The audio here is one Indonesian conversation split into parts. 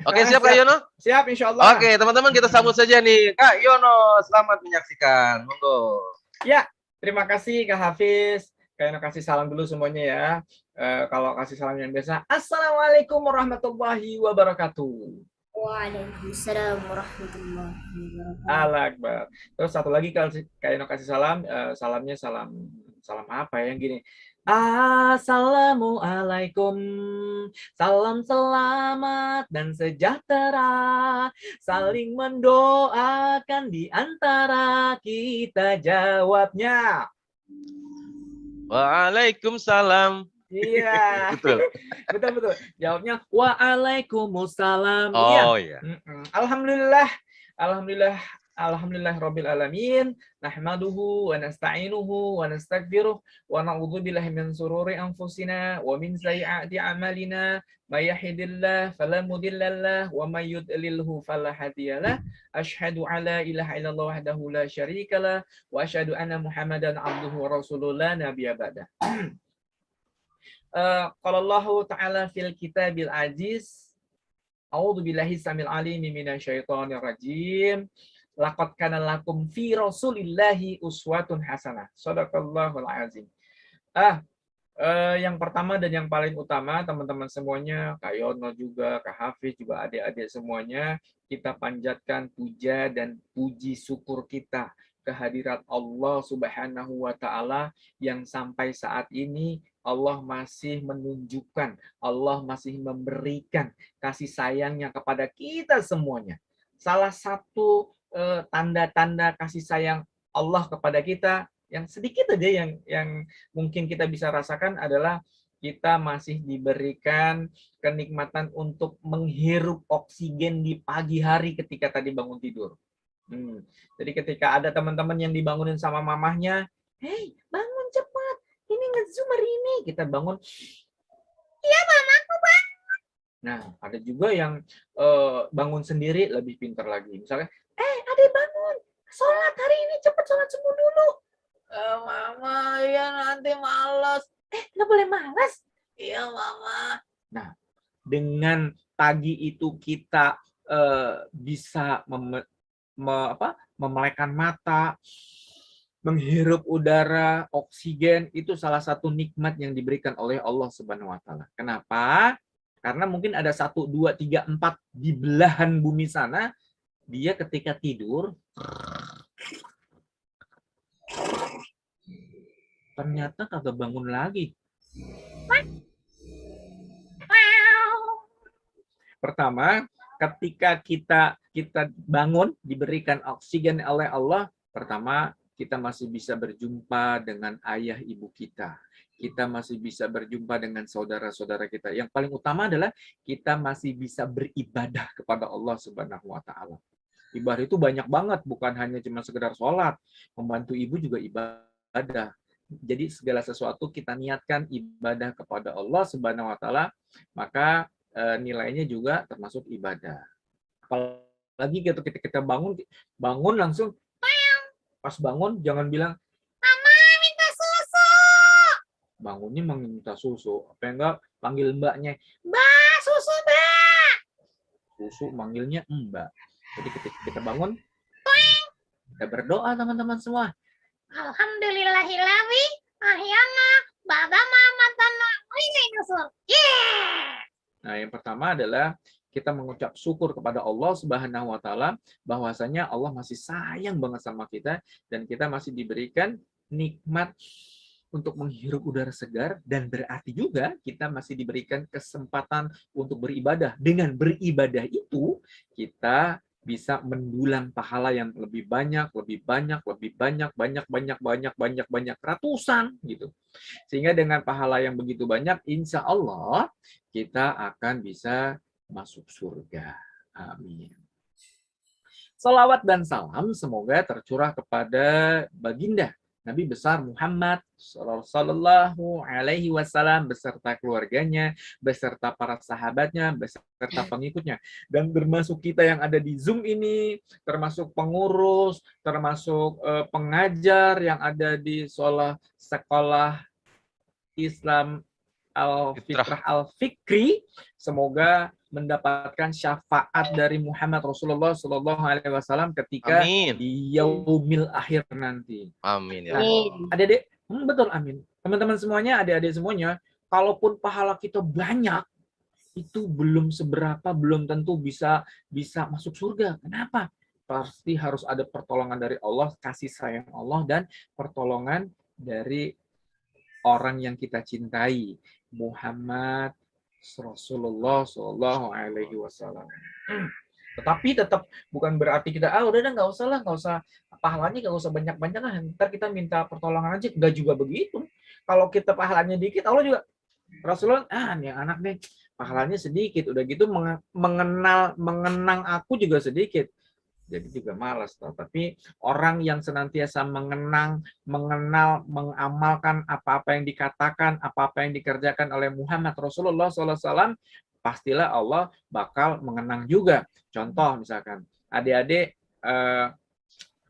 Oke, siap Kak Siap. Yono? Siap, insya Allah. Oke, teman-teman kita sambut saja nih. Kak Yono, selamat menyaksikan. Monggo. Ya, terima kasih Kak Hafiz. Kayaknya kasih salam dulu semuanya ya. Kalau kasih salam yang biasa, Assalamualaikum warahmatullahi wabarakatuh. Waalaikumsalam warahmatullahi wabarakatuh. Alakbar. Terus satu lagi kalau Kayaknya kasih salam, salamnya salam apa ya yang gini? Assalamualaikum, salam selamat dan sejahtera, saling mendoakan di antara kita, jawabnya. Waalaikumsalam. Iya, Betul. betul. Jawabnya waalaikumsalam. Oh iya. Alhamdulillah Rabbil Alamin. Nahmaduhu wa nasta'inuhu wa nastaghfiruh wa na'udzu billahi min sururi anfusina wa min sayyiati a'malina. May yahdihillahu fala mudhillalah wa may yudlilhu fala hadiyalah. Asyhadu alla ilaha illallah wahdahu la syarikalah wa asyhadu anna Muhammadan abduhu wa rasuluhu la nabiyya ba'dah. Qala Allah Ta'ala fil kitabil aziz. A'udzu billahi samil alim minasyaitonir rajim. Laqad kana lakum fi Rasulillahi uswatun hasanah. Shadaqallahul azim. Yang pertama dan yang paling utama, teman-teman semuanya, Kak Yono juga, Kak Hafiz juga, adik-adik semuanya, kita panjatkan puja dan puji syukur kita kehadirat Allah Subhanahu wa Ta'ala yang sampai saat ini Allah masih menunjukkan, Allah masih memberikan kasih sayangnya kepada kita semuanya. Salah satu tanda-tanda kasih sayang Allah kepada kita yang sedikit aja yang mungkin kita bisa rasakan adalah kita masih diberikan kenikmatan untuk menghirup oksigen di pagi hari ketika tadi bangun tidur. Jadi ketika ada teman-teman yang dibangunin sama mamahnya, "Hei, bangun cepat, ini nge-zoom hari ini." Kita bangun, "Iya mamaku bangun." Nah, ada juga yang bangun sendiri lebih pintar lagi. Misalnya, adek bangun, sholat hari ini, cepat sholat subuh dulu. Mama, ya nanti malas. Nggak boleh malas. Iya, Mama. Nah, dengan pagi itu kita bisa memelekkan mata, menghirup udara, oksigen, itu salah satu nikmat yang diberikan oleh Allah Subhanahu wa Ta'ala. Kenapa? Karena mungkin ada 1, 2, 3, 4 di belahan bumi sana, dia ketika tidur ternyata kagak bangun lagi. Pertama, ketika kita bangun, diberikan oksigen oleh Allah, pertama kita masih bisa berjumpa dengan ayah ibu kita. Kita masih bisa berjumpa dengan saudara-saudara kita. Yang paling utama adalah kita masih bisa beribadah kepada Allah Subhanahu wa Ta'ala. Ibadah itu banyak banget, bukan hanya cuma sekedar sholat. Membantu ibu juga ibadah. Jadi segala sesuatu kita niatkan ibadah kepada Allah Subhanahu wa Ta'ala, maka nilainya juga termasuk ibadah. Apalagi kita bangun langsung, pas bangun jangan bilang, "Mama minta susu." Bangunnya minta susu, apa enggak panggil mbaknya, "Mbak, susu mbak." Susu manggilnya mbak. Jadi ketika kita bangun, kita berdoa teman-teman semua. Alhamdulillahilladzi ahyana ba'da ma amatana wa ilaihi nusyur. Nah, yang pertama adalah kita mengucap syukur kepada Allah Subhanahu wa Ta'ala bahwasanya Allah masih sayang banget sama kita dan kita masih diberikan nikmat untuk menghirup udara segar, dan berarti juga kita masih diberikan kesempatan untuk beribadah. Dengan beribadah itu kita bisa mendulang pahala yang lebih banyak ratusan gitu. Sehingga dengan pahala yang begitu banyak, insya Allah kita akan bisa masuk surga. Amin. Salawat dan salam semoga tercurah kepada baginda Nabi besar Muhammad Sallallahu Alaihi Wasallam beserta keluarganya, beserta para sahabatnya, beserta pengikutnya, dan termasuk kita yang ada di Zoom ini, termasuk pengurus, termasuk pengajar yang ada di sekolah Islam Al-Fitrah Al-Fikri. Semoga mendapatkan syafaat dari Muhammad Rasulullah Shallallahu Alaihi Wasallam ketika Amin. di yaumil akhir nanti. Amin ya Nah, Allah. adik-adik, betul, amin. Teman-teman semuanya, adik-adik semuanya, kalaupun pahala kita banyak, itu belum seberapa, belum tentu bisa masuk surga. Kenapa? Pasti harus ada pertolongan dari Allah, kasih sayang Allah, dan pertolongan dari orang yang kita cintai, Muhammad Rasulullah Shallallahu Alaihi Wasallam. Tetapi tetap bukan berarti kita udah nggak usah lah, nggak usah pahalanya, nggak usah banyak-banyak lah. Ntar kita minta pertolongan aja, nggak juga begitu. Kalau kita pahalanya dikit, Allah juga Rasulullah nih anak nih pahalanya sedikit, udah gitu mengenang aku juga sedikit. Jadi juga malas. Tapi orang yang senantiasa mengenal, mengamalkan apa-apa yang dikatakan, apa-apa yang dikerjakan oleh Muhammad Rasulullah SAW, pastilah Allah bakal mengenang juga. Contoh misalkan, adik-adik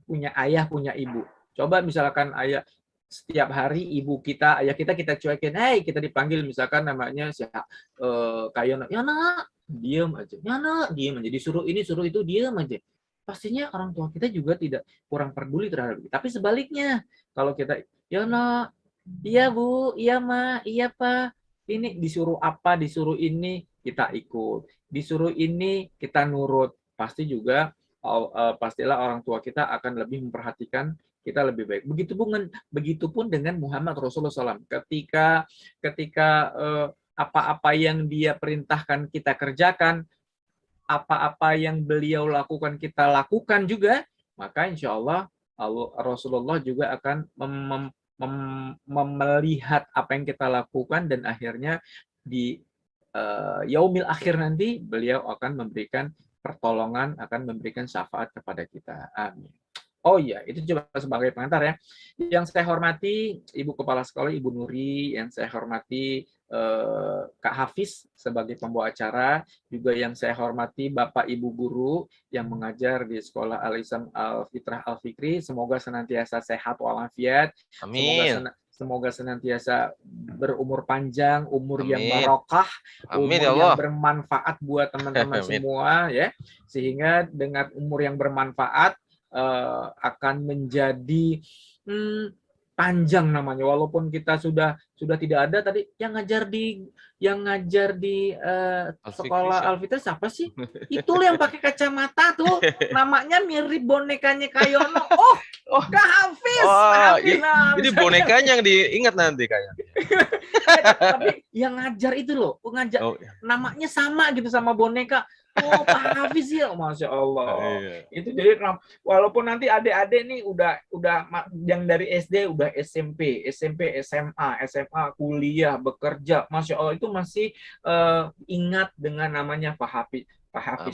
punya ayah, punya ibu. Coba misalkan ayah, setiap hari ibu kita, ayah kita cuekin, kita dipanggil misalkan namanya siapa, kayak ya nak, diem aja, ya nak, diem aja, disuruh ini, suruh itu, diem aja. Pastinya orang tua kita juga tidak kurang peduli terhadap kita. Tapi sebaliknya, kalau kita, ya nak, iya bu, iya ma, iya pak, ini disuruh apa, disuruh ini, kita ikut. Disuruh ini, kita nurut. Pasti juga, pastilah orang tua kita akan lebih memperhatikan kita lebih baik. Begitupun dengan Muhammad Rasulullah SAW. Ketika apa-apa yang dia perintahkan kita kerjakan, apa-apa yang beliau lakukan kita lakukan juga, maka insya Allah Rasulullah juga akan melihat apa yang kita lakukan, dan akhirnya di yaumil akhir nanti beliau akan memberikan pertolongan, akan memberikan syafaat kepada kita. Amin. Oh iya, itu cuma sebagai pengantar ya. Yang saya hormati Ibu Kepala Sekolah, Ibu Nuri, yang saya hormati Kak Hafiz sebagai pembawa acara, juga yang saya hormati Bapak Ibu Guru yang mengajar di Sekolah Al-Islam Al-Fitrah Al-Fikri, semoga senantiasa sehat walafiat, Amin. semoga senantiasa berumur panjang, umur yang Amin. barokah, Amin umur ya yang Allah. bermanfaat buat teman-teman Amin. semua ya, sehingga dengan umur yang bermanfaat akan menjadi panjang namanya, walaupun kita sudah tidak ada. Tadi yang ngajar di sekolah Al-Fitri siapa sih? Itu yang pakai kacamata tuh, namanya mirip bonekanya Kayono. Oh, Kak Hafiz. Jadi bonekanya yang diingat nanti kayaknya. Tapi yang ngajar itu loh, namanya sama gitu sama boneka. Oh, Pak Hafiz ya, Masya Allah. Itu jadi walaupun nanti adik-adik nih udah yang dari SD udah SMP, SMA, kuliah, bekerja, Masya Allah, itu masih ingat dengan namanya Pak Hafiz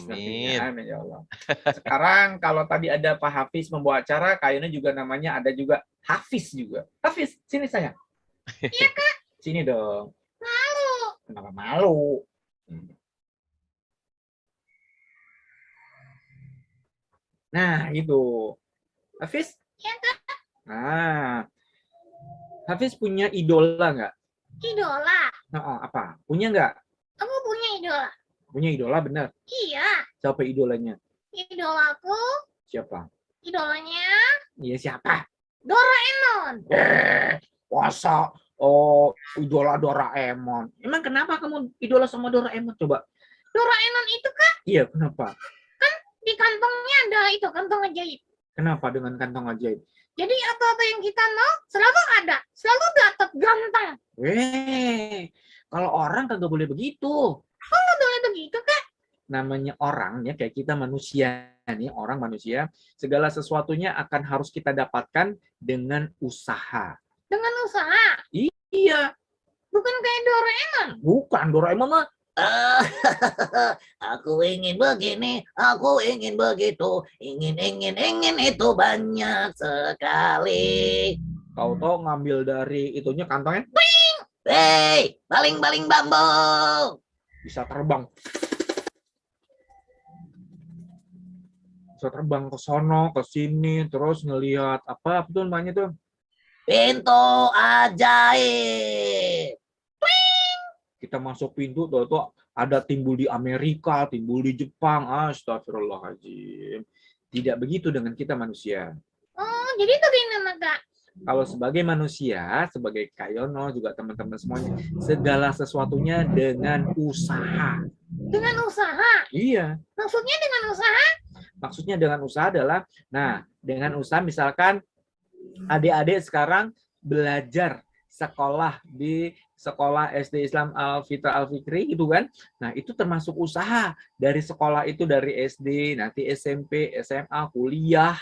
nantinya. Amin ya Allah. Sekarang kalau tadi ada Pak Hafiz membawa acara, kayaknya juga namanya ada juga Hafiz juga. Hafiz, sini sayang. Iya Kak. Sini dong. Malu. Kenapa malu? Nah, itu. Hafiz? Iya Kak. Nah, Hafiz punya idola nggak? Idola. Apa? Punya nggak? Aku punya idola. Punya idola, benar? Iya. Siapa idolanya? Idolaku. Siapa? Idolanya. Iya, siapa? Doraemon. Masa? Idola Doraemon. Emang kenapa kamu idola sama Doraemon? Coba. Doraemon itu Kak? Iya, kenapa? Kan di kantongnya ada itu, kantong ajaib. Kenapa dengan kantong ajaib? Jadi apa-apa yang kita mau selalu ada, selalu dapat, gampang. Kalau orang kagak boleh begitu. Kok nggak boleh begitu Kak? Namanya orang ya, kayak kita manusia nih, orang manusia, segala sesuatunya akan harus kita dapatkan dengan usaha. Dengan usaha? Iya. Bukan kayak Doraemon? Bukan, Doraemon mah aku ingin begini, aku ingin begitu, ingin itu banyak sekali. Kau tahu ngambil dari itunya kantongnya, Hei, baling-baling bambu. bisa terbang. Bisa terbang ke sono, ke sini, terus ngelihat apa tuh namanya tuh? Pintu ajaib. Kita masuk pintu tuh ada timbul di Amerika, timbul di Jepang. Astagfirullahaladzim. Tidak begitu dengan kita manusia. Oh, jadi bagaimana, Kak? Kalau sebagai manusia, sebagai Kak Yono, juga teman-teman semuanya, segala sesuatunya dengan usaha. Dengan usaha. Iya, Maksudnya dengan usaha? maksudnya dengan usaha adalah, nah, dengan usaha misalkan adik-adik sekarang belajar sekolah di sekolah SD Islam Al-Fitra Al-Fikri gitu kan. Nah, itu termasuk usaha dari sekolah itu, dari SD, nanti SMP, SMA, kuliah.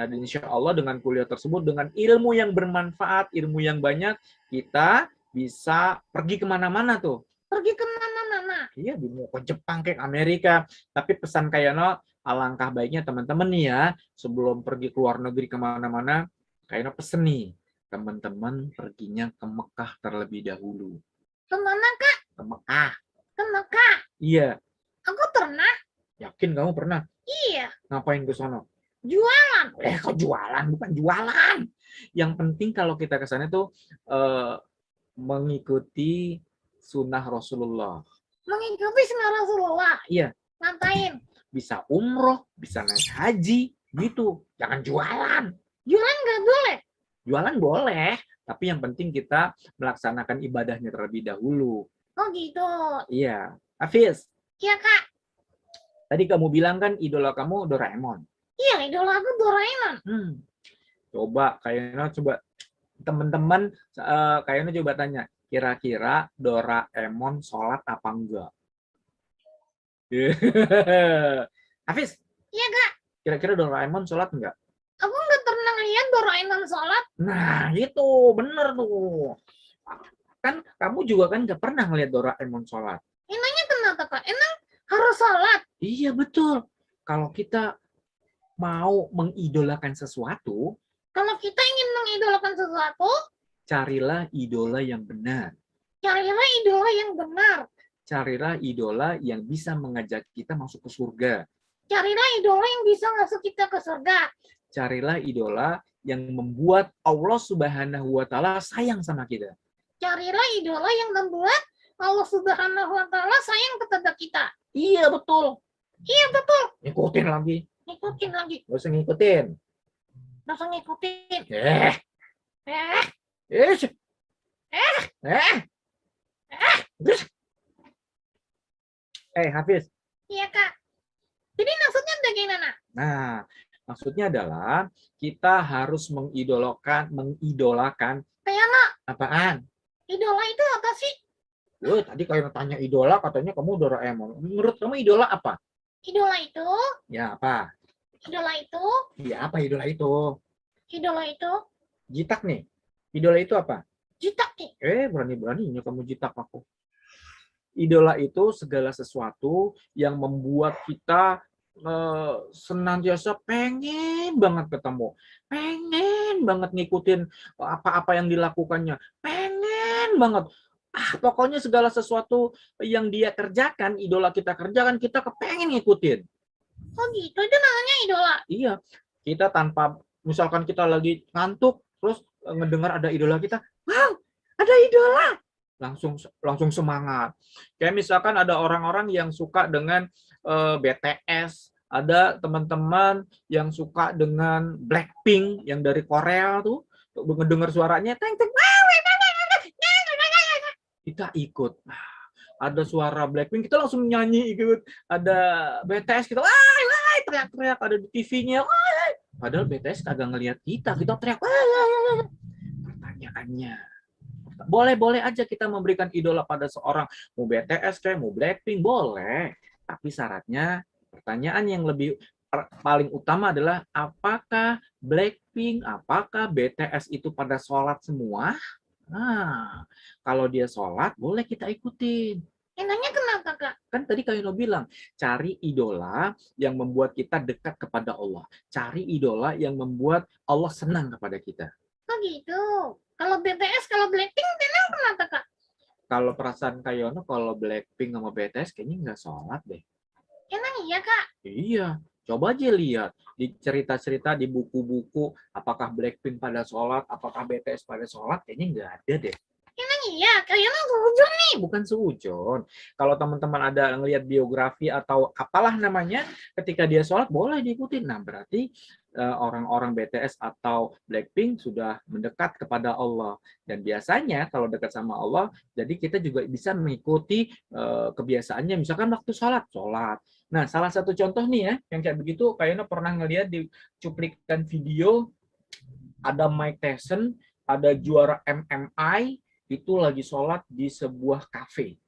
Nah, dan insya Allah dengan kuliah tersebut, dengan ilmu yang bermanfaat, ilmu yang banyak, kita bisa pergi kemana-mana tuh. Pergi ke mana-mana. Iya, mau ke Jepang, ke Amerika. Tapi pesan Kayano, alangkah baiknya teman-teman nih ya, sebelum pergi ke luar negeri kemana-mana, Kayano pesen nih, teman-teman perginya ke Mekah terlebih dahulu. Kemana, Kak? Ke Mekah. Ke Mekah. Iya, Aku pernah. yakin kamu pernah? Iya. Ngapain ke sana? Jualan. Kok jualan? Bukan jualan. Yang penting kalau kita ke sana tuh mengikuti sunnah Rasulullah. Mengikuti sunnah Rasulullah. Iya, Ngapain? bisa umroh, bisa naik haji, gitu. Jangan jualan. Jualan nggak boleh. Jualan boleh, tapi yang penting kita melaksanakan ibadahnya terlebih dahulu. Oh gitu. Iya. Hafiz, Iya, Kak. tadi kamu bilang kan idola kamu Doraemon. Iya, idola aku Doraemon. Coba kayaknya teman-teman kayaknya coba tanya, kira-kira Doraemon sholat apa enggak? Hafiz, Iya, Kak. kira-kira Doraemon sholat enggak? Aku nggak pernah lihat Doraemon sholat. Nah, itu bener tuh. Kan kamu juga kan nggak pernah ngeliat Doraemon sholat. Emangnya kenapa, Kak? Emang harus sholat? Iya, betul. Kalau kita mau mengidolakan sesuatu, Kalau kita ingin mengidolakan sesuatu, carilah idola yang benar. carilah idola yang benar. Carilah idola yang bisa mengajak kita masuk ke surga. Carilah idola yang bisa masuk kita ke surga. Carilah idola yang membuat Allah Subhanahu wa Ta'ala sayang sama kita. Carilah idola yang membuat Allah Subhanahu wa Ta'ala sayang kepada kita. Iya, betul. Iya, betul. Ngikutin lagi. Ngikutin lagi. Gak usah ngikutin. Langsung ngikutin. Eh, Eh, Hafiz. iya, Kak. Jadi maksudnya bagaimana? Nah, maksudnya adalah kita harus mengidolakan Kayak apaan? idola itu apa sih? Tadi kayak tanya idola, katanya kamu Doraemon. Menurut kamu idola apa? Idola itu, Ya, apa? idola itu, Ya, apa idola itu? idola itu, Jitak nih. Idola itu apa? jitak nih. Berani-beraninya kamu jitak aku. Idola itu segala sesuatu yang membuat kita senantiasa pengen banget ketemu. Pengen banget ngikutin apa-apa yang dilakukannya. Pengen banget. Pokoknya segala sesuatu yang dia kerjakan, idola kita kerjakan, kita kepengen ngikutin. Oh gitu, itu namanya idola. Iya, kita tanpa, misalkan kita lagi ngantuk, terus ngedengar ada idola kita, wow, ada idola, langsung semangat. Kayak misalkan ada orang-orang yang suka dengan BTS, ada teman-teman yang suka dengan Blackpink yang dari Korea tuh, ngedengar suaranya, kita ikut. Ada suara Blackpink, kita langsung nyanyi ikut. Ada BTS, kita teriak-teriak. Ada di TV-nya, padahal BTS kagak ngelihat kita teriak. Pertanyaannya, boleh aja kita memberikan idola pada seorang, mau BTS kayak mau Blackpink, boleh. Tapi syaratnya, pertanyaan yang lebih paling utama adalah apakah Blackpink, apakah BTS itu pada sholat semua? Nah, kalau dia sholat, boleh kita ikutin. Emangnya kenapa, Kak? Kan tadi Kak Yuno bilang, cari idola yang membuat kita dekat kepada Allah. Cari idola yang membuat Allah senang kepada kita. Oh gitu. Kalau BTS, kalau Blackpink, memang kenapa, Kak? Kalau perasaan Kak Yono, kalau Blackpink sama BTS kayaknya nggak sholat deh. Emang iya, Kak? Iya, coba aja lihat di cerita-cerita di buku-buku, apakah Blackpink pada sholat, apakah BTS pada sholat, kayaknya nggak ada deh. Emang Iya, kayaknya seujung nih. Bukan seujon. Kalau teman-teman ada ngelihat biografi atau apalah namanya, ketika dia sholat boleh diikuti. Nah, berarti orang-orang BTS atau Blackpink sudah mendekat kepada Allah. Dan biasanya kalau dekat sama Allah, jadi kita juga bisa mengikuti kebiasaannya. Misalkan waktu sholat. Nah, salah satu contoh nih ya, yang kayak begitu, kayaknya pernah ngelihat di cuplikan video, ada Mike Tyson, ada juara MMA, itu lagi sholat di sebuah kafe.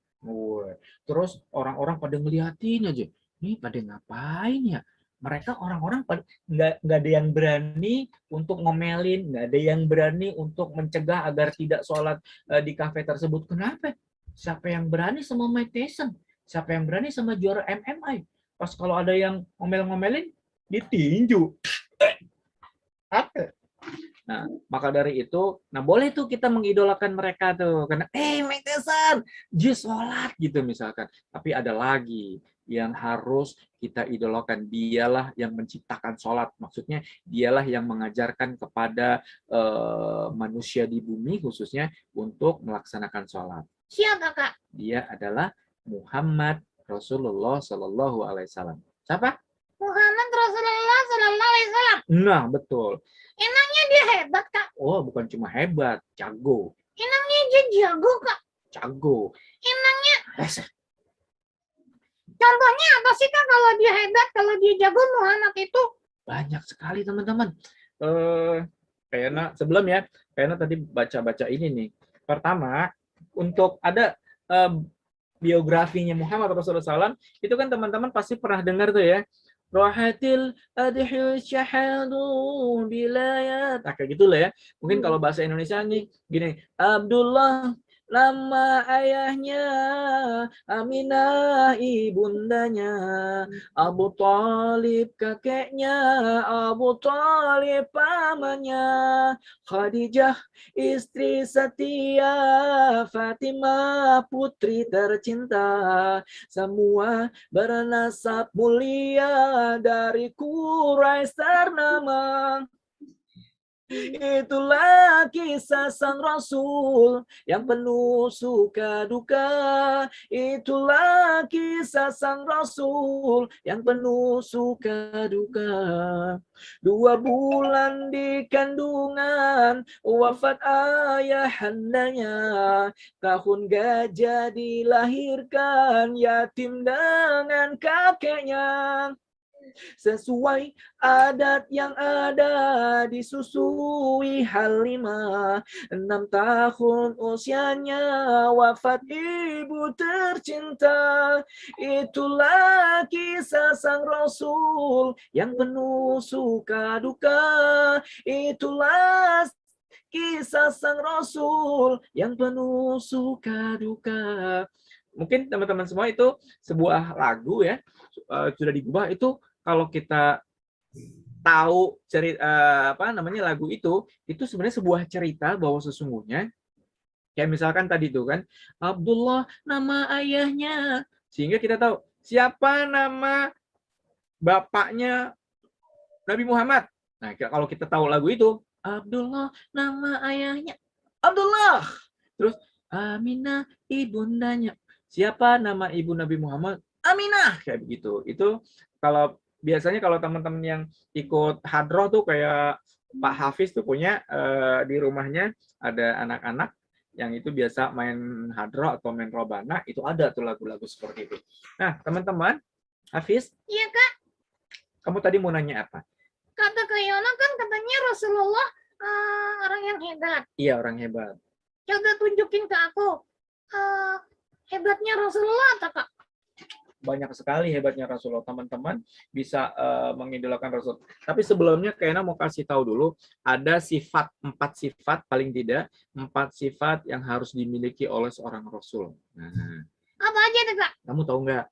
Terus orang-orang pada ngeliatin aja, nih pada ngapain ya? Mereka orang-orang nggak ada yang berani untuk ngomelin, nggak ada yang berani untuk mencegah agar tidak sholat di kafe tersebut. Kenapa? Siapa yang berani sama Mike Tyson? Siapa yang berani sama juara MMA? Pas kalau ada yang ngomel-ngomelin, ditinju. Apa? Nah, maka dari itu, nah boleh tuh kita mengidolakan mereka tuh, karena Mike Tyson, dia sholat gitu misalkan. Tapi ada lagi yang harus kita idolakan, dialah yang menciptakan sholat. Maksudnya dialah yang mengajarkan kepada manusia di bumi khususnya untuk melaksanakan sholat. Siapa, Kak? Dia adalah Muhammad Rasulullah Shallallahu Alaihi Wasallam. Siapa? Muhammad Rasulullah Sallallahu Alaihi Wasallam. Nah, betul. Emangnya dia hebat, Kak? Oh, bukan cuma hebat, jago. Emangnya dia jago, Kak? Jago. Emangnya Eh, contohnya apa sih, Kak, kalau dia hebat, kalau dia jago Muhammad itu? banyak sekali teman-teman. Kayaknya sebelum ya, kayaknya tadi baca-baca ini nih. Pertama, untuk ada biografinya Muhammad Rasulullah SAW, itu kan teman-teman pasti pernah dengar tuh ya. Rohatil adhil syahadu bilayat. Nah, kayak gitu lah ya. Mungkin kalau bahasa Indonesia nih, gini. Abdullah nama ayahnya, Aminah ibundanya, Abu Thalib kakeknya, Abu Thalib pamannya, Khadijah istri setia, Fatimah putri tercinta, semua bernasab mulia dari Quraisy ternama. Itulah kisah sang Rasul yang penuh suka duka. Itulah kisah sang Rasul yang penuh suka duka. 2 bulan di kandungan, wafat ayahandanya. Tahun gajah dilahirkan, yatim dengan kakeknya. Sesuai adat yang ada disusui Halimah, 6 tahun usianya wafat ibu tercinta. Itulah kisah sang Rasul yang penuh suka duka. Itulah kisah sang Rasul yang penuh suka duka. Mungkin teman-teman semua itu sebuah lagu ya, sudah digubah. Itu kalau kita tahu cerita lagu itu sebenarnya sebuah cerita bahwa sesungguhnya kayak misalkan tadi itu kan Abdullah nama ayahnya, sehingga kita tahu siapa nama bapaknya Nabi Muhammad. Nah, kalau kita tahu lagu itu, Abdullah nama ayahnya Abdullah, terus Aminah ibundanya, siapa nama ibu Nabi Muhammad? Aminah, kayak begitu. Itu kalau biasanya kalau teman-teman yang ikut hadroh tuh kayak Pak Hafiz tuh punya di rumahnya ada anak-anak yang itu biasa main hadroh atau main robana, itu ada tuh lagu-lagu seperti itu. Nah, teman-teman, Hafiz, Iya, Kak. kamu tadi mau nanya apa? Kata Kak Yono kan katanya Rasulullah orang yang hebat. Iya, orang hebat. Coba tunjukin ke aku. Hebatnya Rasulullah apa, Kak? Banyak sekali hebatnya Rasulullah. Teman-teman bisa mengidolakan Rasul. Tapi sebelumnya kayaknya mau kasih tahu dulu, ada 4 sifat paling tidak, 4 sifat yang harus dimiliki oleh seorang Rasul. Nah, Apa aja tuh, Kak? kamu tahu nggak?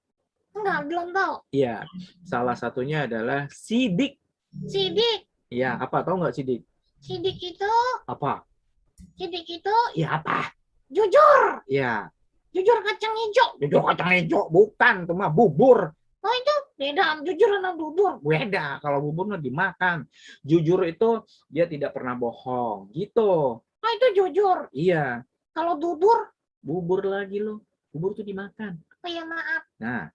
Enggak, belum tahu. Iya, salah satunya adalah sidik. Sidik. Iya, apa? Tahu nggak sidik? Sidik itu, Apa? sidik itu Iya, apa? jujur. Iya, Jujur kacang hijau. jujur kacang hijau. Bukan, itu mah bubur. Oh, itu beda jujur sama bubur. Beda, kalau bubur mah dimakan. Jujur itu dia tidak pernah bohong, gitu. Oh, itu jujur. Iya. Kalau bubur, Bubur lagi lo. Bubur tuh dimakan. oh ya maaf. Nah,